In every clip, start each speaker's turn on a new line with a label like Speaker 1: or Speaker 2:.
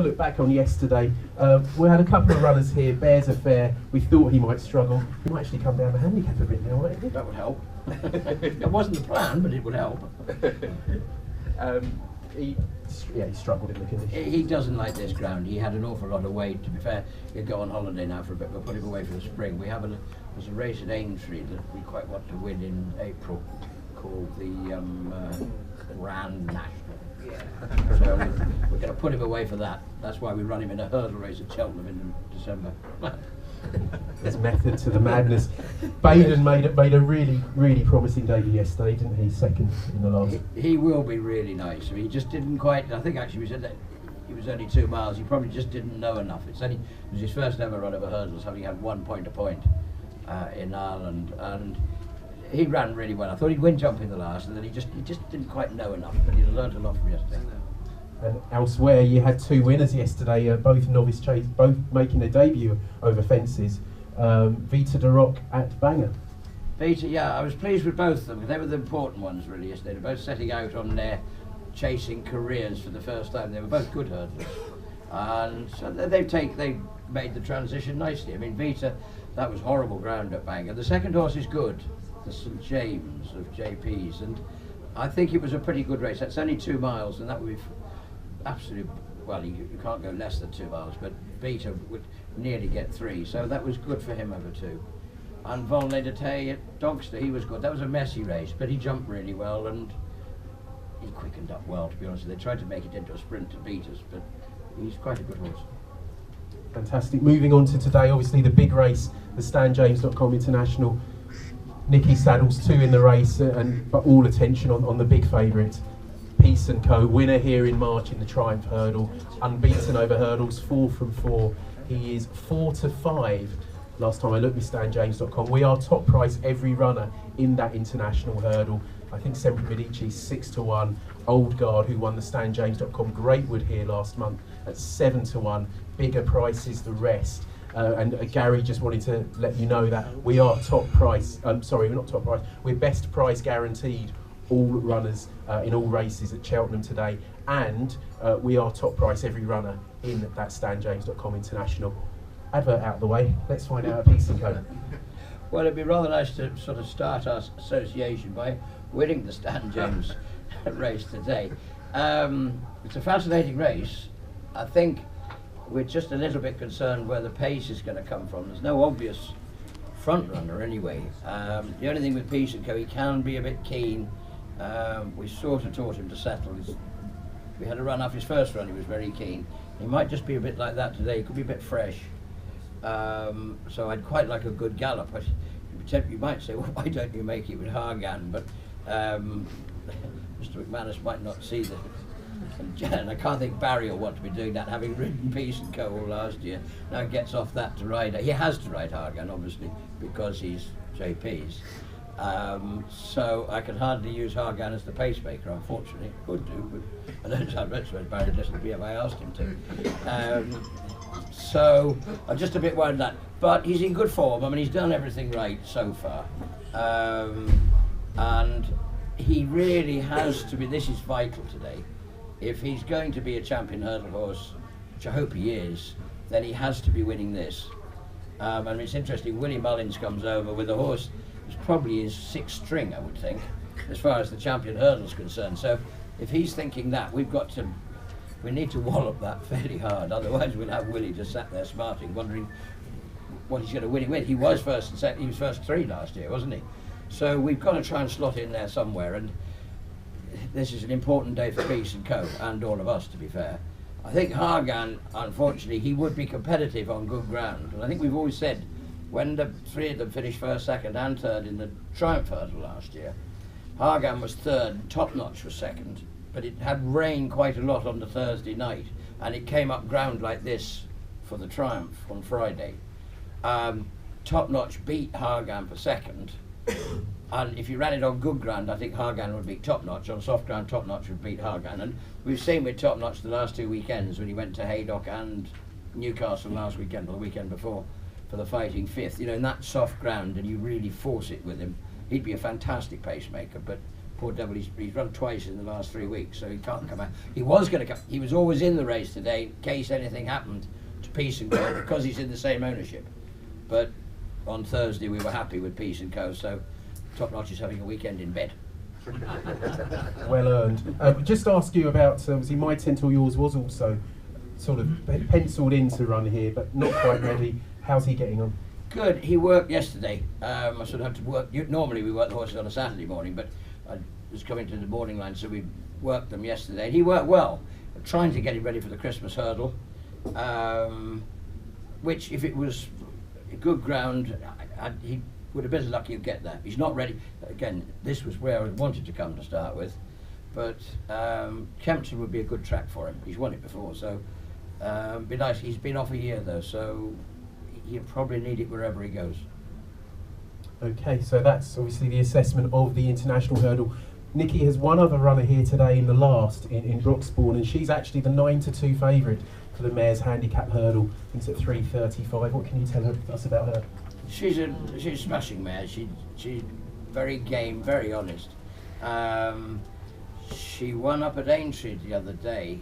Speaker 1: Look back on yesterday, we had a couple of runners here, Bears Affair. We thought he might struggle. He might actually come down the handicap a bit now, mightn't he?
Speaker 2: That would help. That wasn't the plan, but it would help.
Speaker 1: He struggled in the conditions.
Speaker 2: He doesn't like this ground. He had an awful lot of weight. To be fair, he'll go on holiday now for a bit. We'll put him away for the spring. There's a race at Aintree that we quite want to win in April, called the Grand National. So we're going to put him away for that. That's why we run him in a hurdle race at Cheltenham in December.
Speaker 1: There's method to the madness. Baden made a really, really promising debut yesterday, didn't he? Second in the last.
Speaker 2: He will be really nice. I mean, he just didn't quite. I think actually we said that he was only 2 miles. He probably just didn't know enough. It was his first ever run over hurdles, having had 1 point to point in Ireland, and he ran really well. I thought he'd win jump in the last, and then he just didn't quite know enough. But he learned a lot from yesterday.
Speaker 1: And elsewhere, you had 2 winners yesterday, both novice chase, both making their debut over fences. Vita de Rock at Bangor.
Speaker 2: Vita, yeah, I was pleased with both of them. They were the important ones, really, yesterday. They were both setting out on their chasing careers for the first time. They were both good hurdlers, and so they made the transition nicely. I mean, Vita, that was horrible ground at Bangor. The second horse is good, the St James of JP's, and I think it was a pretty good race. That's only 2 miles, and that would be absolutely, well, you can't go less than 2 miles, but Vita would nearly get 3, so that was good for him over 2. And Von Ledete at Dogster, he was good. That was a messy race, but he jumped really well, and he quickened up well, to be honest. They tried to make it into a sprint to beat us, but he's quite a good horse.
Speaker 1: Fantastic. Moving on to today, obviously the big race, the StanJames.com International. Nicky saddles 2 in the race, but all attention on the big favourite. Peace & Co, winner here in March in the Triumph Hurdle, unbeaten over hurdles, 4 from 4. He is 4 to 5. Last time I looked with StanJames.com, we are top price every runner in that international hurdle. I think Sempre Medici 6 to 1. Old Guard, who won the StanJames.com Greatwood here last month, at 7 to 1. Bigger prices the rest. And Gary just wanted to let you know that we are top price. Sorry, we're not top price. We're best price guaranteed. All runners in all races at Cheltenham today, and we are top price every runner in that StanJames.com International. Advert out of the way, let's find out a Peace & Co.
Speaker 2: Well, it'd be rather nice to sort of start our association by winning the Stan James race today. It's a fascinating race. I think we're just a little bit concerned where the pace is going to come from. There's no obvious front runner anyway. The only thing with Peace & Co, he can be a bit keen. We sort of taught him to settle. We had a run off his first run, he was very keen. He might just be a bit like that today, he could be a bit fresh. So I'd quite like a good gallop. You might say, well, why don't you make it with Hargan? But Mr. McManus might not see that. And I can't think Barry will want to be doing that, having ridden Peace & Co all last year. Now gets off that to ride. He has to ride Hargan, obviously, because he's JP's. So I can hardly use Hargan as the pacemaker, unfortunately. Could do, but I don't sound much when Barry doesn't be if I asked him to. So I'm just a bit worried that. But he's in good form. I mean, he's done everything right so far. And he really has to be, this is vital today. If he's going to be a champion hurdle horse, which I hope he is, then he has to be winning this. And it's interesting, Willie Mullins comes over with a horse who's probably his 6th string, I would think, as far as the champion hurdle is concerned. So if he's thinking that, we need to wallop that fairly hard, otherwise we'll have Willie just sat there smarting, wondering what he's going to win it with. He was first and second, he was first 3 last year, wasn't he? So we've got to try and slot in there somewhere, and this is an important day for Peace & Co, and all of us, to be fair. I think Hargan, unfortunately, he would be competitive on good ground, and I think we've always said, when the 3 of them finished first, second and third in the Triumph Hurdle last year, Hargan was 3rd, Top Notch was 2nd, but it had rained quite a lot on the Thursday night, and it came up ground like this for the Triumph on Friday. Top Notch beat Hargan for 2nd, and if you ran it on good ground, I think Hargan would beat Top Notch. On soft ground, Top Notch would beat Hargan, and we've seen with Top Notch the last 2 weekends when he went to Haydock and Newcastle last weekend, or the weekend before, for the fighting 5th, you know, in that soft ground, and you really force it with him, he'd be a fantastic pacemaker. But Poor devil, he's run twice in the last 3 weeks, so he can't come out. He was going to come. He was always in the race today in case anything happened to Peace and Co. because he's in the same ownership. But on Thursday we were happy with Peace and Co. So Top Notch is having a weekend in bed.
Speaker 1: Well earned. Just ask you about, obviously My Tent or Yours was also sort of penciled in to run here, but not quite ready. How's he getting on?
Speaker 2: Good. He worked yesterday. I sort of had to work. Normally we work the horses on a Saturday morning, but I was coming to the morning line, so we worked them yesterday. And he worked well, trying to get him ready for the Christmas hurdle, which if it was good ground, he would have been lucky to get that. He's not ready. Again, this was where I wanted to come to start with, but Cheltenham would be a good track for him. He's won it before, so be nice. He's been off a year though, so he'll probably need it wherever he goes. Okay,
Speaker 1: so that's obviously the assessment of the international hurdle. Nicky has one other runner here today in the last in Broxbourne, and she's actually the 9-2 favourite for the Mayor's Handicap Hurdle. It's at 3:35. What can you tell us about her?
Speaker 2: She's a smashing mare. She's very game, very honest. She won up at Aintree the other day,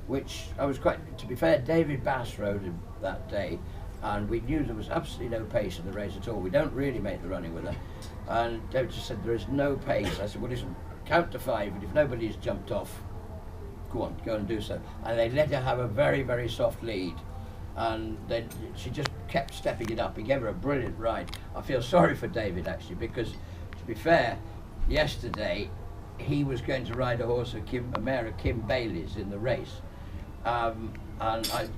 Speaker 2: which I was quite. To be fair, David Bass rode him that day, and we knew there was absolutely no pace in the race at all. We don't really make the running with her, and David just said there is no pace. I said, well, listen, count to 5, and if nobody's jumped off, go and do so. And they let her have a very, very soft lead. And then she just kept stepping it up. He gave her a brilliant ride. I feel sorry for David actually, because to be fair, yesterday he was going to ride a horse, a mare of Kim Bailey's in the race, and I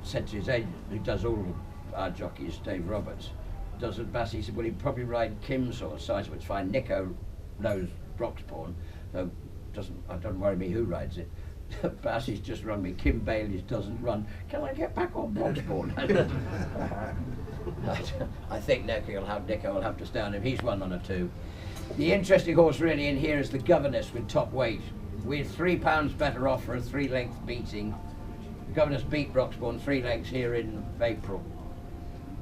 Speaker 2: said to his agent, who does all our jockeys, Dave Roberts, doesn't Bass? He said, well, he'd probably ride Kim's horse. So I said, well, it's fine. Nico knows Broxbourne, so don't worry me who rides it. Bassie's just run me. Kim Bailey's doesn't run. Can I get back on Broxbourne? I think Nico will have to stay on him. He's won on a 2. The interesting horse really in here is the Governess with top weight. We're £3 better off for a 3-length beating. The Governess beat Broxbourne 3 lengths here in April.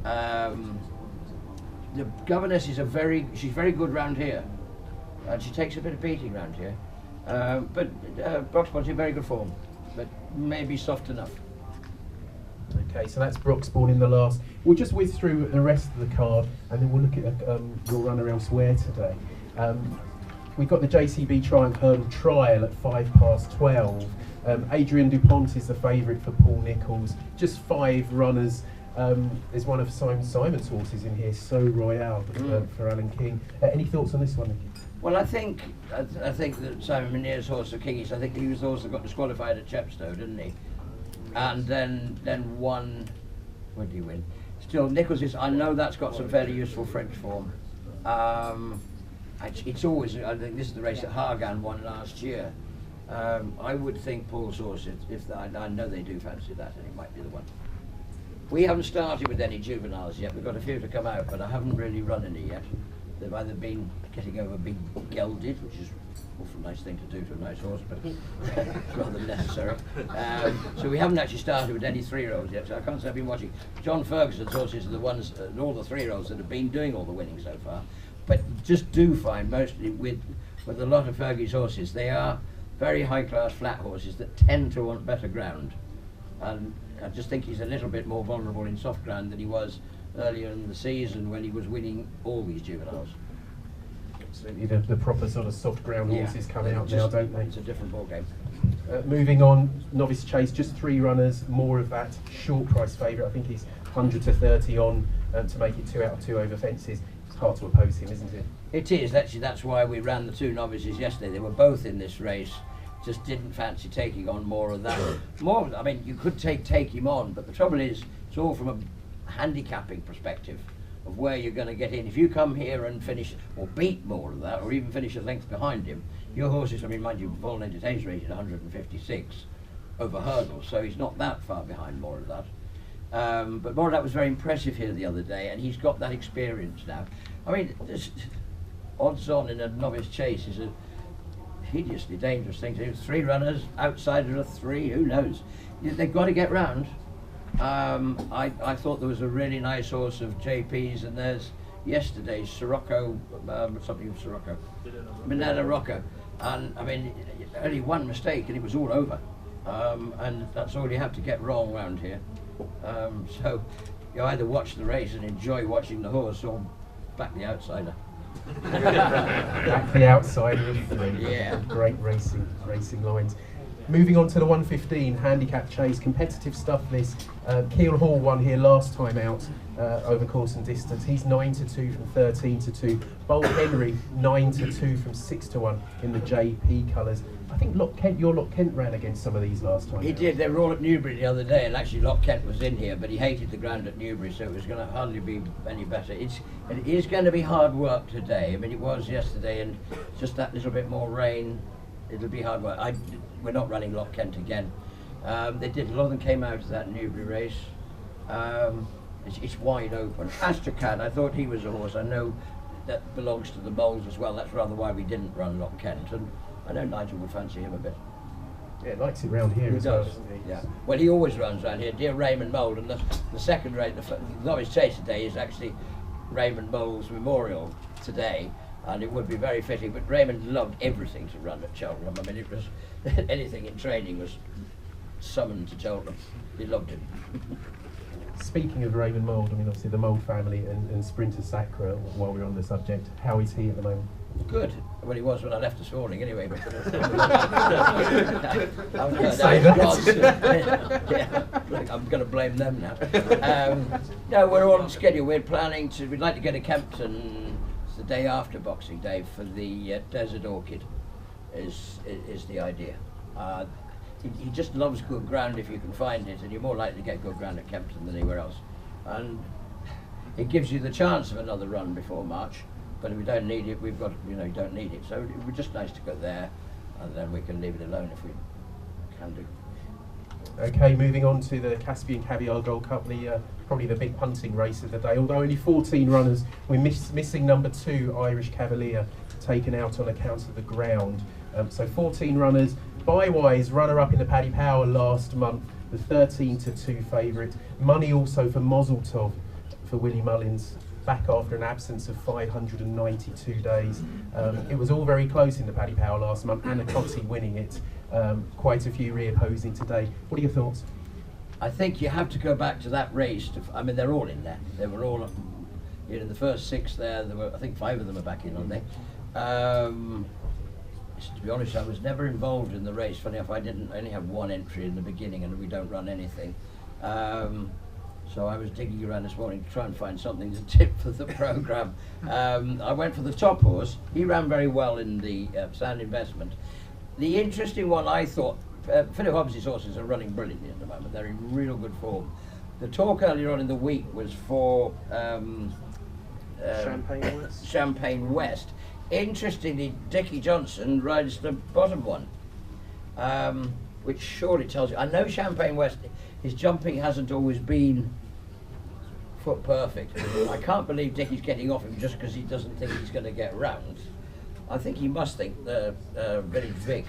Speaker 2: The Governess is she's very good round here, and she takes a bit of beating round here. But Broxbourne's in very good form, but maybe soft enough.
Speaker 1: Okay, so that's Broxbourne in the last. We'll just whiz through the rest of the card, and then we'll look at your runner elsewhere today. We've got the JCB Triumph Hurdle Trial at 12:05. Adrian Dupont is the favourite for Paul Nicholls. Just 5 runners. There's one of Simon's horses in here, So Royale, for Alan King. Any thoughts on this one, Nicky?
Speaker 2: Well, I think that Simon Munir's horse, the Kingies, I think he was the horse that got disqualified at Chepstow, didn't he? And then won. Where did he win? Still, Nicholls is. I know that's got some fairly useful French form. It's always. I think this is the race that Hargan won last year. I would think Paul's horse. I know they do fancy that, and it might be the one. We haven't started with any juveniles yet. We've got a few to come out, but I haven't really run any yet. They've either been getting over being gelded, which is an awful nice thing to do to a nice horse, but rather necessary. So we haven't actually started with any 3-year-olds yet, so I can't say I've been watching. John Ferguson's horses are the ones, all the 3-year-olds that have been doing all the winning so far. But just do find mostly with a lot of Fergie's horses, they are very high-class flat horses that tend to want better ground. And I just think he's a little bit more vulnerable in soft ground than he was earlier in the season when he was winning all these juveniles.
Speaker 1: Absolutely, the proper sort of soft ground horses come out now, don't they?
Speaker 2: It's a different ball game.
Speaker 1: Moving on, Novice Chase, just 3 runners, more of that short price favourite. I think he's 100 to 30 on to make it 2 out of 2 over fences. It's hard to oppose him, isn't it?
Speaker 2: It is, actually. That's why we ran the 2 novices yesterday. They were both in this race. Just didn't fancy taking on more of that. I mean, you could take him on, but the trouble is, it's all from a handicapping perspective of where you're going to get in. If you come here and finish, or beat more of that, or even finish a length behind him, your horse is, I mean, mind you, Paul Entertain's rated 156 over hurdles, so he's not that far behind more of that. But more of that was very impressive here the other day, and he's got that experience now. I mean, this odds on in a Novice Chase is a hideously dangerous thing to do. 3 runners, outsider of 3, who knows? They've got to get round. I thought there was a really nice horse of JP's, and there's yesterday's Sirocco, something of Sirocco, Banana Rocco, and I mean, only one mistake and it was all over, and that's all you have to get wrong around here. So you either watch the race and enjoy watching the horse, or back the outsider.
Speaker 1: Back the outsider of 3.
Speaker 2: Yeah.
Speaker 1: Great racing lines. Moving on to the 115 handicap chase, competitive stuff. This Keel Hall won here last time out over course and distance. He's 9-2 from 13-2. Bold Henry 9-2 from 6-1 in the JP colours. I think your Lock Kent ran against some of these last time.
Speaker 2: He did. They were all at Newbury the other day, and actually Lock Kent was in here, but he hated the ground at Newbury, so it was going to hardly be any better. It is going to be hard work today. I mean, it was yesterday, and just that little bit more rain, it'll be hard work. We're not running Lock Kent again. They did. A lot of them came out of that Newbury race. It's wide open. Astracad, I thought he was a horse. I know that belongs to the Moles as well. That's rather why we didn't run Lock Kent. And I know Nigel would fancy him a bit.
Speaker 1: Yeah, likes it round here as well, doesn't he?
Speaker 2: Yeah. Well, he always runs round here. Dear Raymond Mole, and the second race, the novice chase today is actually Raymond Mole's memorial today, and it would be very fitting. But Raymond loved everything to run at Cheltenham. I mean, it was anything in training was summoned to Cheltenham. He loved it.
Speaker 1: Speaking of Raymond Mould, I mean, obviously the Mould family and Sprinter Sacra, while we're on the subject, how is he at the moment?
Speaker 2: Good. Well, he was when I left this morning, anyway. But I'm going to blame them now. No, we're all on schedule. We'd like to go to Kempton the day after Boxing Day for the Desert Orchid. Is the idea. He just loves good ground if you can find it, and you're more likely to get good ground at Kempton than anywhere else. And it gives you the chance of another run before March. But if we don't need it, we've got, you don't need it. So it would be just nice to go there, and then we can leave it alone if we can do.
Speaker 1: Okay, moving on to the Caspian Caviar Gold Cup, probably the big punting race of the day. Although only 14 runners, we're missing number 2, Irish Cavalier, taken out on account of the ground. So 14 runners. Bywise, runner-up in the Paddy Power last month, the 13-2 favourite. Money also for Mozeltov for Willie Mullins, back after an absence of 592 days. It was all very close in the Paddy Power last month, Anacotti winning it. Quite a few reopposing today. What are your thoughts?
Speaker 2: I think you have to go back to that race. I mean, they're all in there. They were all, the first 6 there. There were, I think, 5 of them are back in, aren't they? To be honest, I was never involved in the race. Funny enough, I only had 1 entry in the beginning, and we don't run anything. So I was digging around this morning to try and find something to tip for the programme. I went for the top horse. He ran very well in the Sound Investment. The interesting one, I thought, Philip Hobbs's horses are running brilliantly at the moment. They're in real good form. The talk earlier on in the week was for Champagne West. Interestingly, Dickie Johnson rides the bottom one, which surely tells you. I know Champagne West, his jumping hasn't always been foot perfect. I can't believe Dickie's getting off him just because he doesn't think he's going to get round. I think he must think the Village Vic.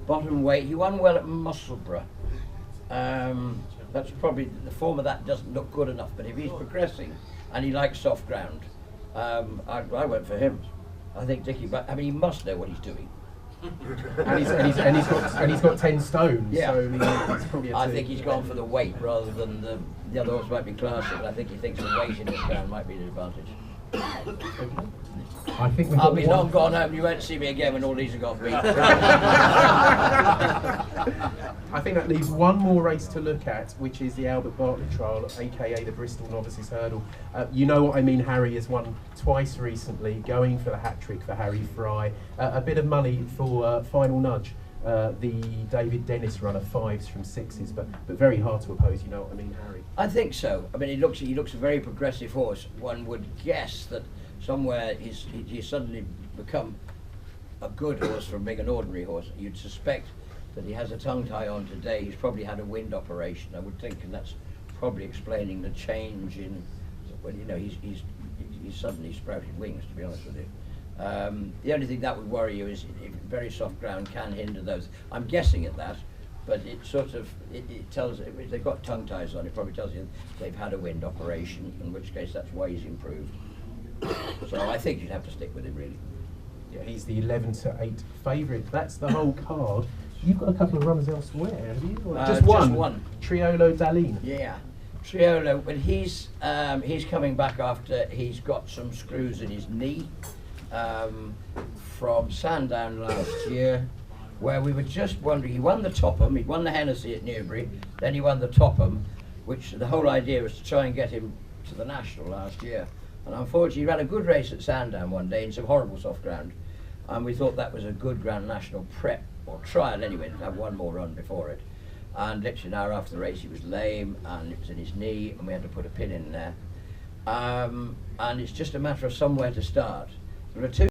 Speaker 2: Bottom weight, he won well at Musselburgh. That's probably, the form of that doesn't look good enough, but if he's progressing and he likes soft ground, I went for him. I think Dickie, but I mean, he must know what he's doing.
Speaker 1: and he's got 10 stones.
Speaker 2: Yeah.
Speaker 1: So it's probably
Speaker 2: I think he's gone for the weight rather than the other horse might be classy, but I think he thinks the weight in this ground might be an advantage.
Speaker 1: I think we've
Speaker 2: I'll be long gone home. You won't see me again when all these are gone.
Speaker 1: I think that leaves one more race to look at, which is the Albert Bartlett trial, aka the Bristol Novices Hurdle. You know what I mean. Harry has won twice recently, going for the hat-trick for Harry Fry. A bit of money for Final Nudge, the David Dennis runner, 5s from 6s, but very hard to oppose. You know what I mean, Harry? I
Speaker 2: think so. I mean, he looks a very progressive horse. One would guess that somewhere he's suddenly become a good horse from being an ordinary horse. You'd suspect that he has a tongue tie on today. He's probably had a wind operation, I would think, and that's probably explaining the change in, well, he's suddenly sprouted wings, to be honest with you. The only thing that would worry you is if very soft ground can hinder those. I'm guessing at that, but it sort of, it tells, if they've got tongue ties on, it probably tells you they've had a wind operation, in which case that's why he's improved. So I think you'd have to stick with him, really.
Speaker 1: Yeah, he's the 11-8 favourite. That's the whole card. You've got a couple of runners elsewhere, have you? Or just one. Triolo Dalin.
Speaker 2: Yeah, Triolo. But he's coming back after he's got some screws in his knee from Sandown last year, where we were just wondering. He won the Topham. He won the Hennessy at Newbury. Then he won the Topham, which the whole idea was to try and get him to the National last year. And unfortunately, he ran a good race at Sandown one day in some horrible soft ground, and we thought that was a good Grand National prep, or trial anyway, to have one more run before it. And literally an hour after the race he was lame, and it was in his knee, and we had to put a pin in there. And it's just a matter of somewhere to start. There are two